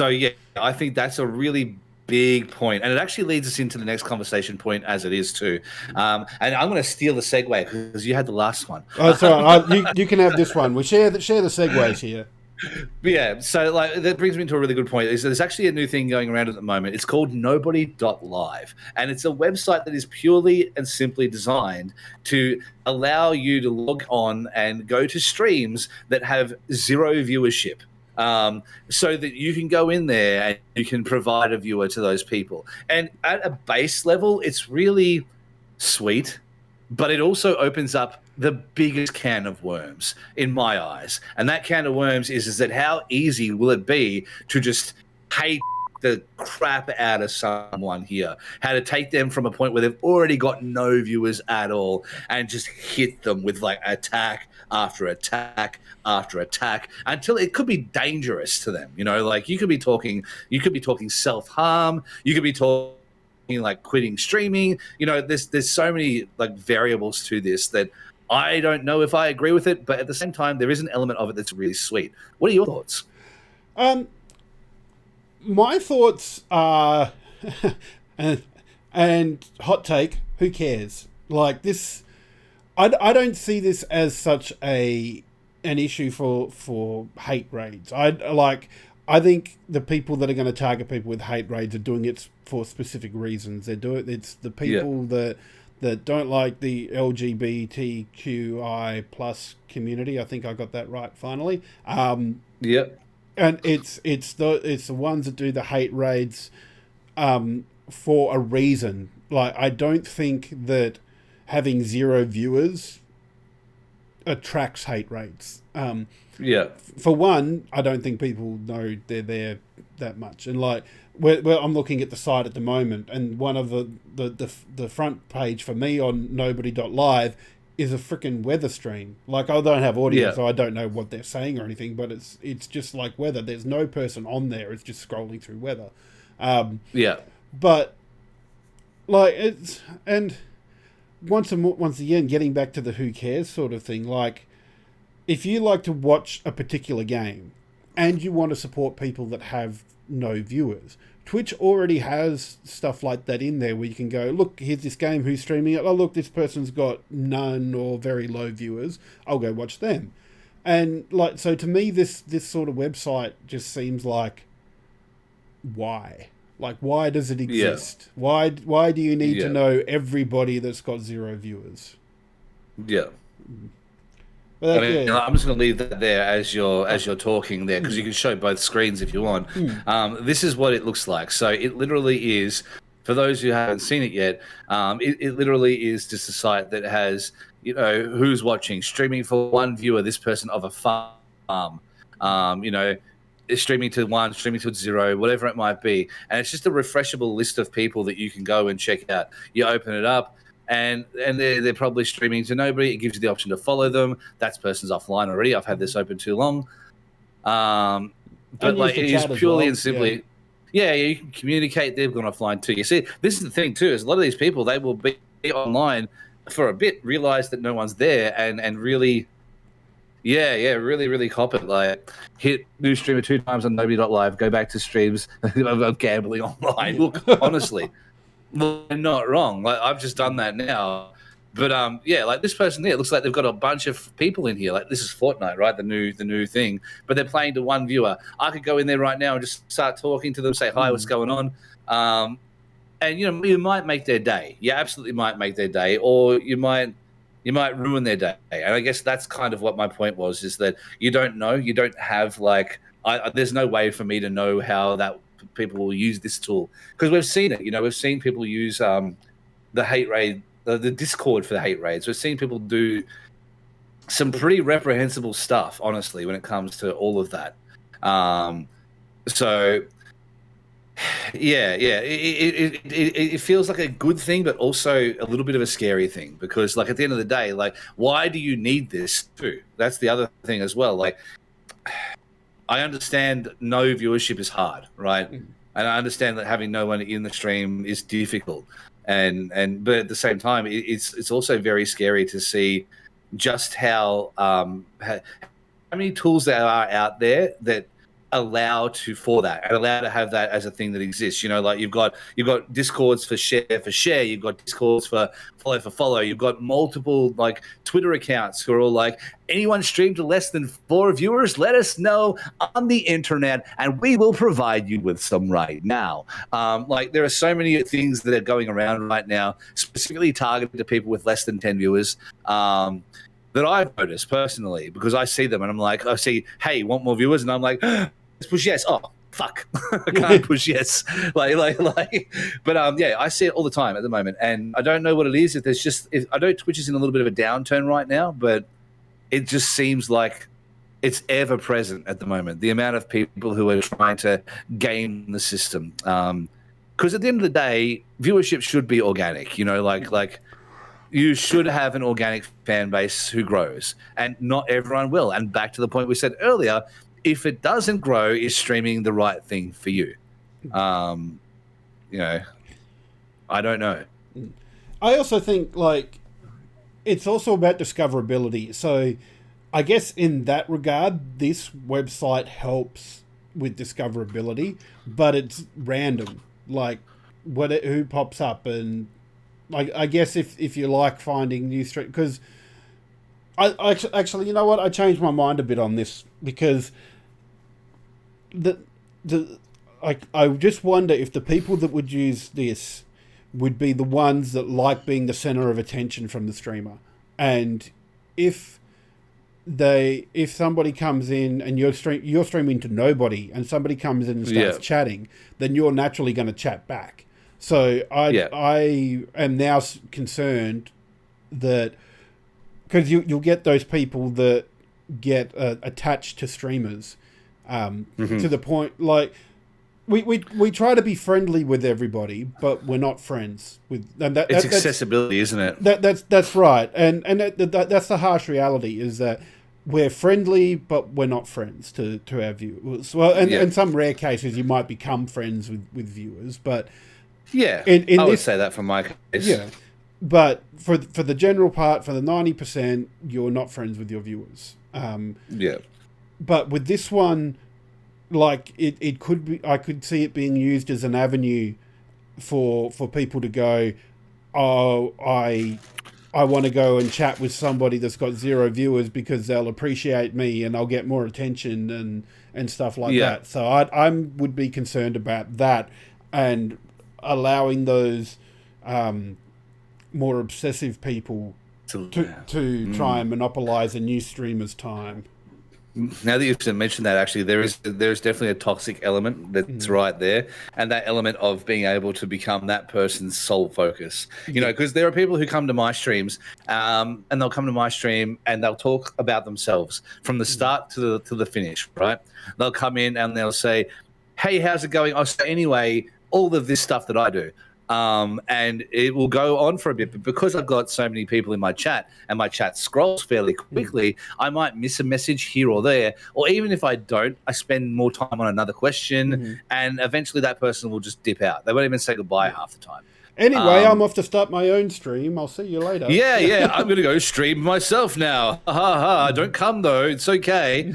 yeah, I think that's a really big point, and it actually leads us into the next conversation point as it is too. And I'm going to steal the segue because you had the last one. Oh, sorry, you can have this one. We share the segues here. Yeah, so like that brings me to a really good point. There's actually a new thing going around at the moment. It's called Nobody.live, and it's a website that is purely and simply designed to allow you to log on and go to streams that have zero viewership. So that you can go in there and you can provide a viewer to those people. And at a base level, it's really sweet, but it also opens up the biggest can of worms in my eyes. And that can of worms is that how easy will it be to just hate the crap out of someone here, how to take them from a point where they've already got no viewers at all and just hit them with like attack after attack after attack until it could be dangerous to them. You know, like you could be talking self-harm, you could be talking like quitting streaming. You know, there's so many like variables to this that I don't know if I agree with it, but at the same time there is an element of it that's really sweet. What are your thoughts? My thoughts are, and hot take, who cares? Like this, I don't see this as such an issue for hate raids. I think the people that are going to target people with hate raids are doing it for specific reasons. It's the people that that don't like the LGBTQI plus community. I think I got that right finally. Yep. And it's the ones that do the hate raids for a reason. Like, I don't think that having 0 viewers attracts hate raids. For one, I don't think people know they're there that much. And like, where I'm looking at the site at the moment, and one of the front page for me on nobody.live is a freaking weather stream. Like, I don't have audio, so I don't know what they're saying or anything, but it's just like weather. There's no person on there. It's just scrolling through weather. But like, it's, and once again, getting back to the who cares sort of thing, like, if you like to watch a particular game and you want to support people that have no viewers, Twitch already has stuff like that in there where you can go, look, here's this game, who's streaming it? Oh, look, this person's got none or very low viewers. I'll go watch them. And like, so to me, this sort of website just seems like, why? Like, why does it exist? Why do you need to know everybody that's got 0 viewers? But I'm just going to leave that there as you're talking there, because you can show both screens if you want. This is what it looks like. So it literally is, for those who haven't seen it yet, it literally is just a site that has, you know, who's watching, streaming for 1 viewer, this person of a farm, you know, streaming to 1, streaming to 0, whatever it might be. And it's just a refreshable list of people that you can go and check out. You open it up, and they're probably streaming to nobody. It gives you the option to follow them. That person's offline already. I've had this open too long. But like, it is purely and simply, you can communicate. They've gone offline too. You see, this is the thing too, is a lot of these people, they will be online for a bit, realize that no one's there, and really, really cop it. Like, hit new streamer 2 times on nobody.live, go back to streams of gambling online. Look, honestly, well, they're not wrong. Like, I've just done that now. But like this person there, it looks like they've got a bunch of people in here. Like, this is Fortnite, right? The new thing. But they're playing to 1 viewer. I could go in there right now and just start talking to them, say hi, what's going on? And you know, you might make their day. You absolutely might make their day, or you might ruin their day. And I guess that's kind of what my point was, is that you don't know. You don't have, like, there's no way for me to know how that people will use this tool, because we've seen it. You know, we've seen people use the hate raid, the Discord for the hate raids. We've seen people do some pretty reprehensible stuff, honestly, when it comes to all of that. So it feels like a good thing, but also a little bit of a scary thing, because, like, at the end of the day, like, why do you need this too? That's the other thing as well. Like, I understand no viewership is hard, right? And I understand that having no one in the stream is difficult, but at the same time, it's also very scary to see just how many tools there are out there that allow for that, and allow to have that as a thing that exists. You know, like, you've got Discords for share, you've got Discords for follow, you've got multiple, like, Twitter accounts who are all like, anyone stream to less than 4 viewers, let us know on the internet and we will provide you with some right now. Like, there are so many things that are going around right now, specifically targeted to people with less than 10 viewers, that I've noticed personally, because I see them and I'm like, I see, hey, want more viewers? And I'm like, let's push yes. Oh, fuck. I can't push yes. But I see it all the time at the moment. And I don't know what it is. I know Twitch is in a little bit of a downturn right now, but it just seems like it's ever present at the moment. The amount of people who are trying to game the system. Because at the end of the day, viewership should be organic, you know, like you should have an organic fan base who grows, and not everyone will. And back to the point we said earlier, if it doesn't grow, is streaming the right thing for you? You know, I don't know. I also think, like, it's also about discoverability. So I guess in that regard, this website helps with discoverability, but it's random. Like, who pops up, and like, I guess if you like finding new stream, because I actually, you know what, I changed my mind a bit on this, because I just wonder if the people that would use this would be the ones that like being the center of attention from the streamer. And if somebody comes in and you're streaming to nobody, and somebody comes in and starts chatting, then you're naturally going to chat back. So I am now concerned that, because you'll get those people that get attached to streamers to the point, like we try to be friendly with everybody, but we're not friends with. And it's accessibility, isn't it? That's right, and that's the harsh reality, is that we're friendly, but we're not friends to our viewers. Well, and in some rare cases, you might become friends with viewers, but I would say that from my case. Yeah, but for the general part, for the 90%, you're not friends with your viewers. But with this one, like it could be, I could see it being used as an avenue for people to go, oh, I want to go and chat with somebody that's got 0 viewers because they'll appreciate me and I'll get more attention and stuff like that. So I would be concerned about that, and allowing those more obsessive people to try and monopolize a new streamer's time. Now that you've mentioned that, actually, there's definitely a toxic element that's right there, and that element of being able to become that person's sole focus. You know, because there are people who come to my streams, and they'll come to my stream and they'll talk about themselves from the start to the finish. Right? They'll come in and they'll say, "Hey, how's it going?" Oh, so anyway, all of this stuff that I do. And it will go on for a bit, but because I've got so many people in my chat and my chat scrolls fairly quickly, I might miss a message here or there, or even if I don't, I spend more time on another question, and eventually that person will just dip out. They won't even say goodbye half the time. Anyway, I'm off to start my own stream. I'll see you later. Yeah, I'm going to go stream myself now. Don't come though. It's okay.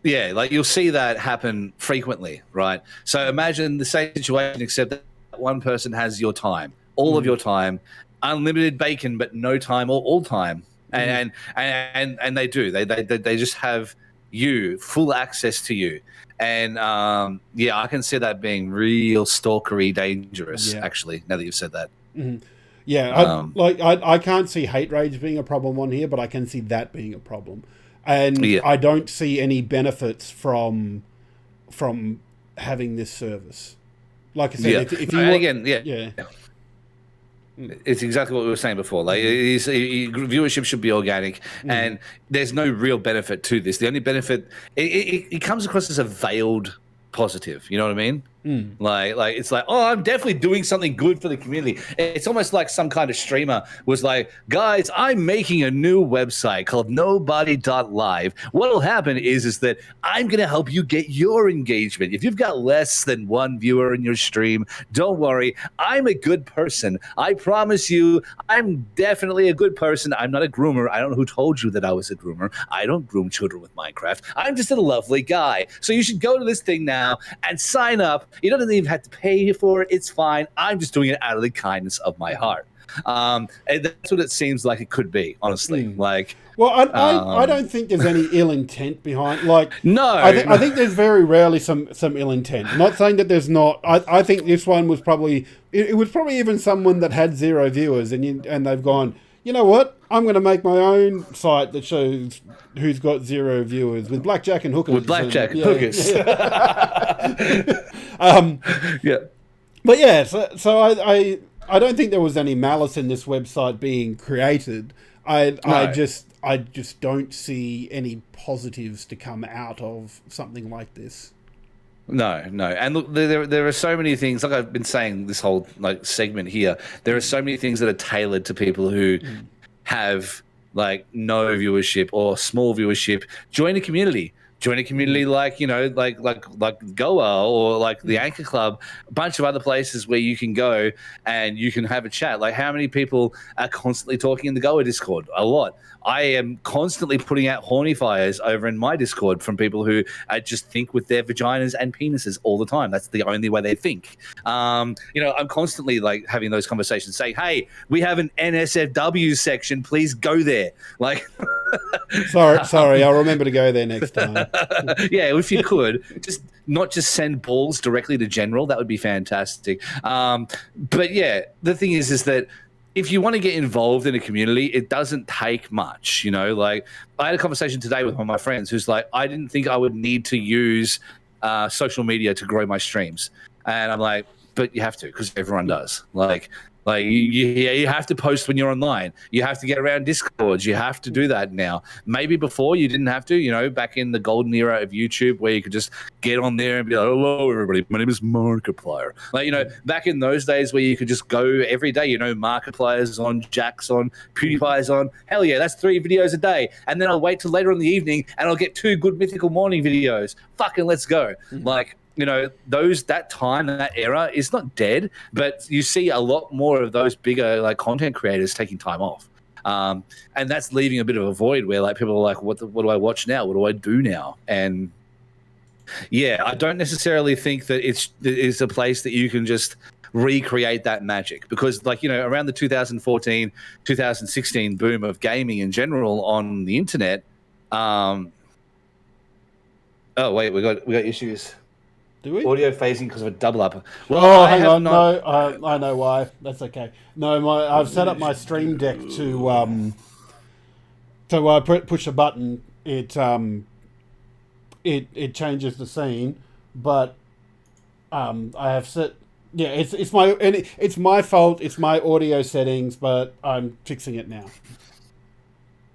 Yeah, like you'll see that happen frequently, right? So imagine the same situation, except that one person has your time, all of your time, unlimited bacon, but no time or all time, and they do. They just have you, full access to you, and I can see that being real stalkery dangerous. Actually, now that you've said that. Yeah, I can't see hate rage being a problem on here, but I can see that being a problem. And I don't see any benefits from having this service. Like I said, if you it's exactly what we were saying before. Like, viewership should be organic, and there's no real benefit to this. The only benefit, it comes across as a veiled positive. You know what I mean? Like it's like, oh, I'm definitely doing something good for the community. It's almost like some kind of streamer was like, guys, I'm making a new website called nobody.live. What'll happen is that I'm going to help you get your engagement. If you've got less than 1 viewer in your stream, don't worry. I'm a good person. I promise you, I'm definitely a good person. I'm not a groomer. I don't know who told you that I was a groomer. I don't groom children with Minecraft. I'm just a lovely guy. So you should go to this thing now and sign up. You don't even have to pay for it. It's fine. I'm just doing it out of the kindness of my heart. And that's what it seems like it could be, honestly. Like, well, I don't think there's any ill intent behind. Like, no, I think there's very rarely some ill intent. I'm not saying that there's not. I think this one was probably it was probably even someone that had 0 viewers, and they've gone, you know what? I'm going to make my own site that shows who's got 0 viewers with blackjack and hookers. With blackjack and hookers. But yeah, so I don't think there was any malice in this website being created. I just don't see any positives to come out of something like this. No. And look, there are so many things, like I've been saying this whole segment here, there are so many things that are tailored to people who have no viewership or small viewership. Join a community like Goa or the Anchor Club, a bunch of other places where you can go and you can have a chat. Like, how many people are constantly talking in the Goa Discord? A lot. I am constantly putting out horny fires over in my Discord from people who just think with their vaginas and penises all the time. That's the only way they think. I'm constantly having those conversations saying, hey, we have an NSFW section. Please go there. Sorry, I'll remember to go there next time. Yeah, if you could, not just send balls directly to General, that would be fantastic. But yeah, the thing is that if you want to get involved in a community, it doesn't take much, Like, I had a conversation today with one of my friends who's like, I didn't think I would need to use social media to grow my streams. And I'm like, but you have to, because everyone does. Like you have to post when you're online. You have to get around Discords. You have to do that now. Maybe before you didn't have to, back in the golden era of YouTube where you could just get on there and be like, hello, everybody. My name is Markiplier. Like, back in those days where you could just go every day, Markiplier's on, Jack's on, PewDiePie's on. Hell yeah, that's 3 videos a day. And then I'll wait till later in the evening and I'll get 2 good Mythical Morning videos. Fucking let's go. Like, that time and that era is not dead, but you see a lot more of those bigger like content creators taking time off, and that's leaving a bit of a void where like people are like, what do I watch now? What do I do now? And yeah, I don't necessarily think that it's a place that you can just recreate that magic, because like around the 2014 2016 boom of gaming in general on the internet. Oh wait, we got issues. Do we? Audio phasing because of a double up. Well, hang on. No, I know why. That's okay. No, I've set up my stream deck to push a button. It changes the scene, but I have set. Yeah, it's my fault. It's my audio settings, but I'm fixing it now.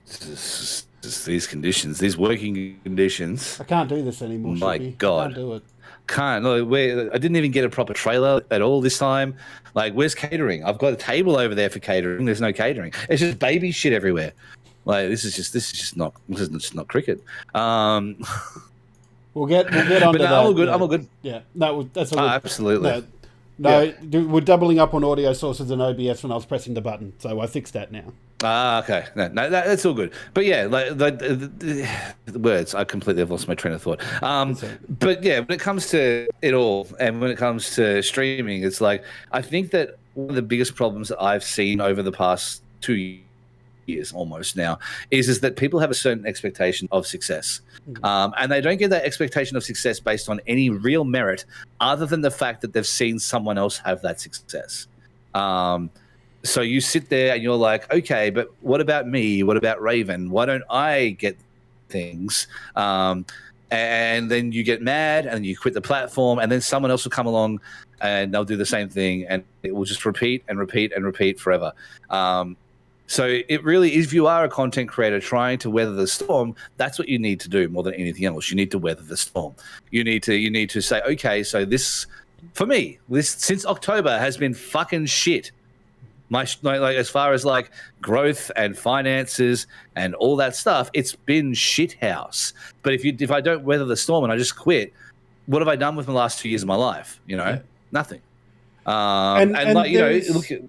Just these conditions, these working conditions. I can't do this anymore. My God, I can't do it. I didn't even get a proper trailer at all this time. Like, where's catering? I've got a table over there for catering. There's no catering. It's just baby shit everywhere. Like, this is just not cricket. We'll get onto that. I'm all good. Yeah. I'm all good. Yeah, that's all good. Absolutely. No, we're doubling up on audio sources and OBS when I was pressing the button, so I fixed that now. Okay. No, that's all good. But yeah, like the words, I completely have lost my train of thought. But yeah, when it comes to it all, and when it comes to streaming, it's like, I think that one of the biggest problems that I've seen over the past 2 years almost now is that people have a certain expectation of success, and they don't get that expectation of success based on any real merit other than the fact that they've seen someone else have that success. So you sit there and you're like, okay, but what about me? What about Raven? Why don't I get things? And then you get mad and you quit the platform, and then someone else will come along and they'll do the same thing, and it will just repeat and repeat and repeat forever. So it really, if you are a content creator trying to weather the storm, that's what you need to do more than anything else. You need to weather the storm. You need to say, okay, so this, for me, since October has been fucking shit. Like as far as like growth and finances and all that stuff, it's been shit house. But if I don't weather the storm and I just quit, what have I done with the last 2 years of my life? Nothing. And like, look at.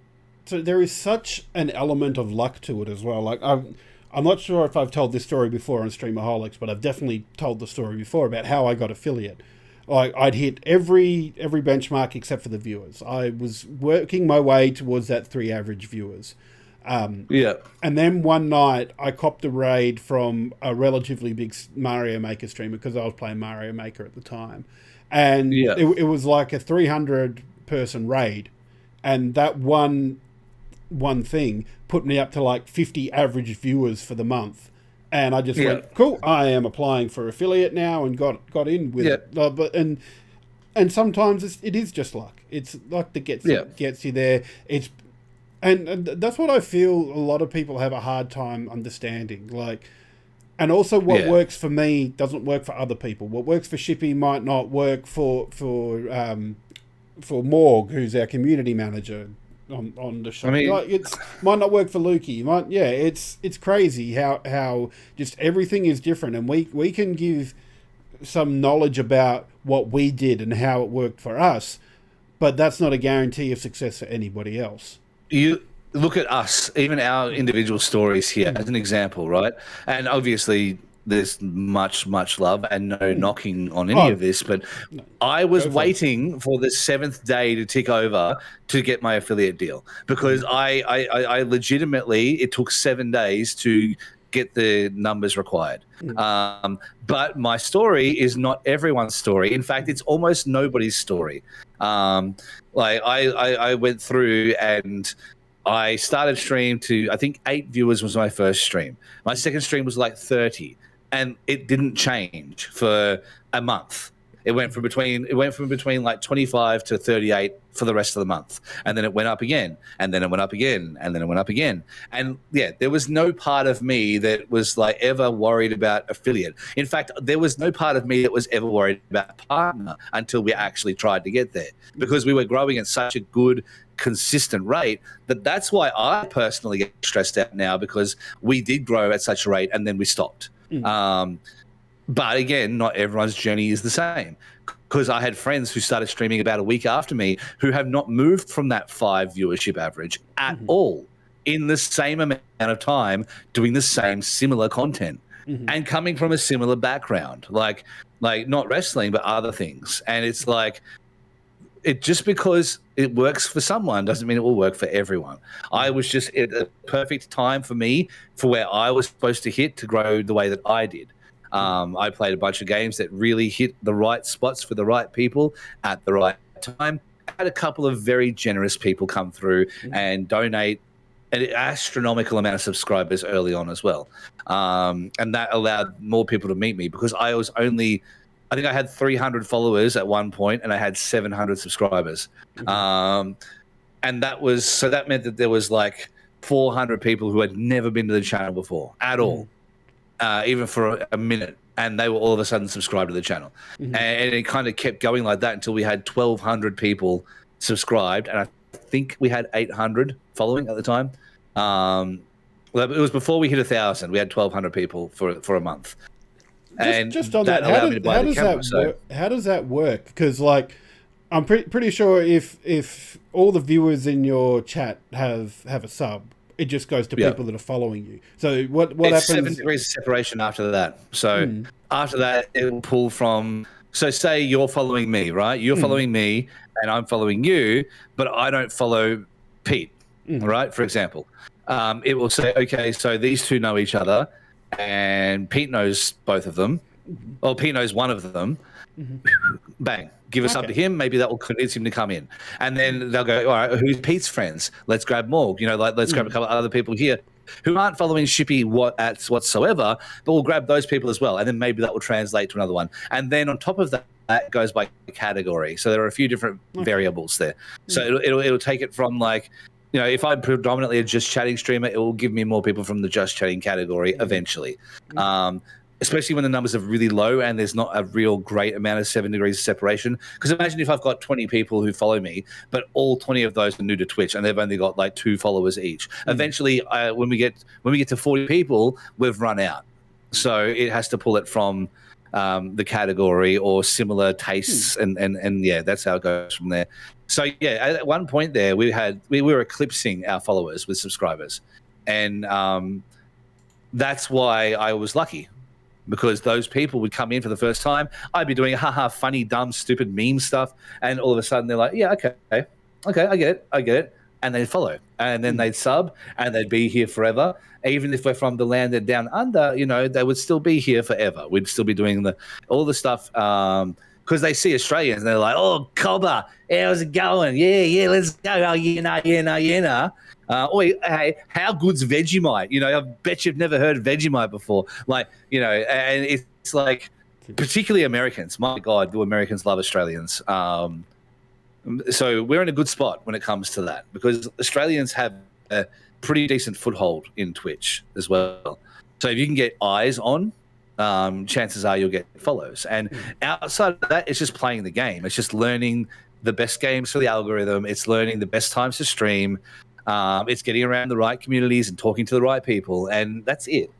So there is such an element of luck to it as well. Like I'm not sure if I've told this story before on Streamaholics, but I've definitely told the story before about how I got affiliate. Like I'd hit every benchmark except for the viewers. I was working my way towards that 3 average viewers. And then one night I copped a raid from a relatively big Mario Maker streamer because I was playing Mario Maker at the time. And it was like a 300 person raid. And that one thing put me up to like 50 average viewers for the month. And I just went, cool, I am applying for affiliate now, and got in with it. But and sometimes it is just luck. It's luck that gets you there. And that's what I feel a lot of people have a hard time understanding. Like, and also what works for me doesn't work for other people. What works for Shippy might not work for Morg, who's our community manager on the show. I mean, like, it's might not work for Lukey. It's crazy how just everything is different, and we can give some knowledge about what we did and how it worked for us, but that's not a guarantee of success for anybody else. You look at us, even our individual stories here as an example, right? And obviously there's much love and no knocking on any of this, but I was waiting for the 7th day to tick over to get my affiliate deal, because I legitimately, it took 7 days to get the numbers required. But my story is not everyone's story. In fact, it's almost nobody's story. Like I went through and I started stream to, I think 8 viewers was my first stream. My second stream was like 30, and it didn't change for a month. It went from between like 25 to 38 for the rest of the month. And then it went up again, and then it went up again, and then it went up again. And yeah, there was no part of me that was like ever worried about affiliate. In fact, there was no part of me that was ever worried about partner until we actually tried to get there, because we were growing at such a good, consistent rate that's why I personally get stressed out now, because we did grow at such a rate and then we stopped. But again, not everyone's journey is the same, because I had friends who started streaming about a week after me who have not moved from that 5 viewership average at all in the same amount of time, doing the same similar content and coming from a similar background, like not wrestling, but other things. And it's like, it just because it works for someone doesn't mean it will work for everyone. I was just at a perfect time for me for where I was supposed to hit to grow the way that I did. I played a bunch of games that really hit the right spots for the right people at the right time. I had a couple of very generous people come through and donate an astronomical amount of subscribers early on as well. And that allowed more people to meet me, because I think I had 300 followers at one point and I had 700 subscribers. And that meant that there was like 400 people who had never been to the channel before at all. Even for a minute, and they were all of a sudden subscribed to the channel. And it kind of kept going like that until we had 1,200 people subscribed, and I think we had 800 following at the time. It was before we hit 1,000. We had 1,200 people for a month. Just on that, how does that work? Because like, I'm pretty sure if all the viewers in your chat have a sub, it just goes to people that are following you. So what happens? 7 degrees of separation after that. So after that, it will pull from. So say you're following me, right? You're following me, and I'm following you, but I don't follow Pete, right? For example, it will say, okay, so these two know each other, and Pete knows both of them, or Pete knows one of them. Bang. Give us up to him. Maybe that will convince him to come in. And then they'll go, all right, who's Pete's friends? Let's grab more. Let's grab a couple of other people here who aren't following Shippy whatsoever, but we'll grab those people as well. And then maybe that will translate to another one. And then on top of that, it goes by category. So there are a few different variables there. So it'll take it from like, if I'm predominantly a just chatting streamer, it will give me more people from the just chatting category eventually. Especially when the numbers are really low and there's not a real great amount of 7 degrees of separation. Because imagine if I've got 20 people who follow me, but all 20 of those are new to Twitch and they've only got like 2 followers each. Eventually, when we get to 40 people, we've run out. So it has to pull it from the category or similar tastes, and yeah, that's how it goes from there. So yeah, at one point there, we were eclipsing our followers with subscribers, and that's why I was lucky. Because those people would come in for the first time. I'd be doing funny, dumb, stupid meme stuff. And all of a sudden they're like, yeah, okay, I get it. And they'd follow. And then they'd sub and they'd be here forever. Even if we're from the land and down under, they would still be here forever. We'd still be doing all the stuff because they see Australians and they're like, oh, Cobber, how's it going? Yeah, let's go. Oh, yeah. Hey, how good's Vegemite? I bet you've never heard of Vegemite before. And it's like, particularly Americans. My God, do Americans love Australians? So we're in a good spot when it comes to that, because Australians have a pretty decent foothold in Twitch as well. So if you can get eyes on, chances are you'll get follows. And outside of that, it's just playing the game. It's just learning the best games for the algorithm. It's learning the best times to stream. It's getting around the right communities and talking to the right people, and that's it.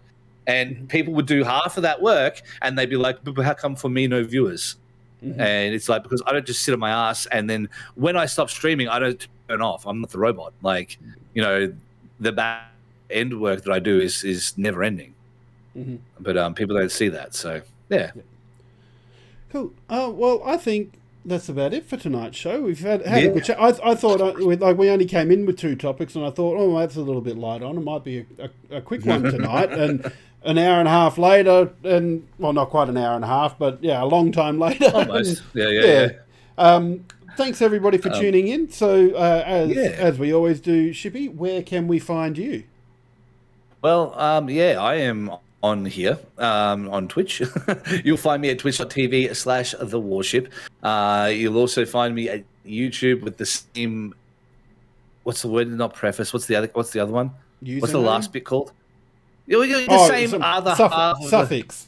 And people would do half of that work, and they'd be like, but how come for me no viewers? And it's like, because I don't just sit on my ass, and then when I stop streaming, I don't turn off. I'm not the robot. Like, the back end work that I do is never ending. But people don't see that. So, yeah. Cool. Well, I think that's about it for tonight's show. We've had a good chat. I thought we only came in with 2 topics, and I thought, oh, that's a little bit light on. It might be a quick one tonight, and an hour and a half later, and well, not quite an hour and a half, but yeah, a long time later. Almost. Yeah. Thanks everybody for tuning in. So as we always do, Shippy, where can we find you? Well, I am on here on Twitch. You'll find me at twitch.tv/The Warship. You'll also find me at YouTube with the same. What's the word? Not preface. What's the other one? What's the last bit called? The same other suffix.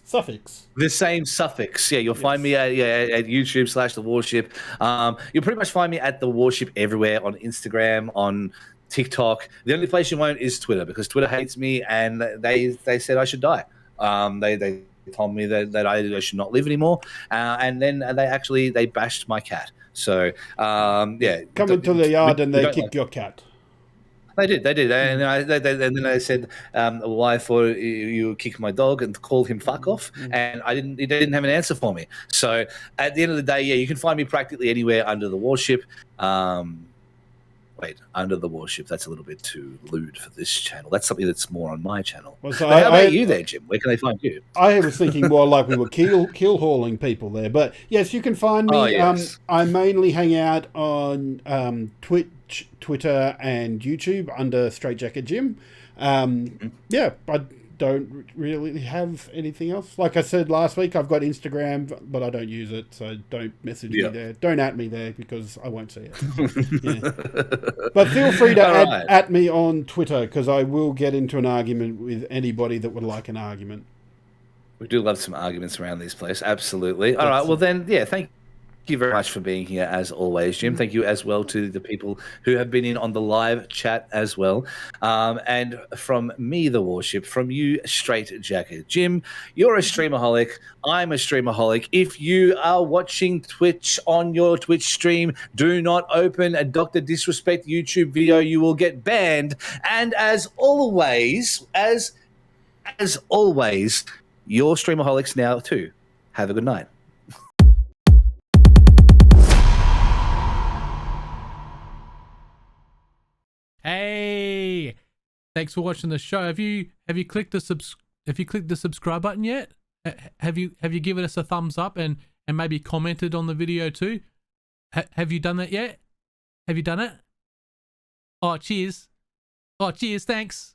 The same suffix. Yeah, you'll find me at YouTube/The Warship. You'll pretty much find me at The Warship everywhere on Instagram, on TikTok. The only place you won't is Twitter, because Twitter hates me, and they said I should die. They told me that I should not live anymore, and then they bashed my cat. So come into the yard and they kicked your cat. They did, and then they said, "Why for you kick my dog and call him fuck off?" And they didn't have an answer for me. So at the end of the day, you can find me practically anywhere under The Warship. Under The Warship, that's a little bit too lewd for this channel. That's something that's more on my channel. Well, so how about you there, Jim? Where can they find you? I was thinking more like we were kill hauling people there. But yes, you can find me. Yes. I mainly hang out on Twitch, Twitter, and YouTube under Straight Jacket Jim. Yeah, I don't really have anything else. Like I said last week, I've got Instagram, but I don't use it, so don't message me there. Don't at me there, because I won't see it. But feel free to at me on Twitter, because I will get into an argument with anybody that would like an argument. We do love some arguments around this place. Absolutely. All right. Well, then, thank you very much for being here, as always, Jim. Thank you as well to the people who have been in on the live chat as well. And from me, The Warship, from you, Straight Jacket Jim, you're a streamaholic. I'm a streamaholic. If you are watching Twitch on your Twitch stream, do not open a Dr. Disrespect YouTube video. You will get banned. And as always, you're streamaholics now too. Have a good night. Hey, thanks for watching the show. Have you clicked the subscribe button yet? Have you given us a thumbs up and maybe commented on the video too? Have you done that yet? Have you done it? Oh, cheers. Thanks.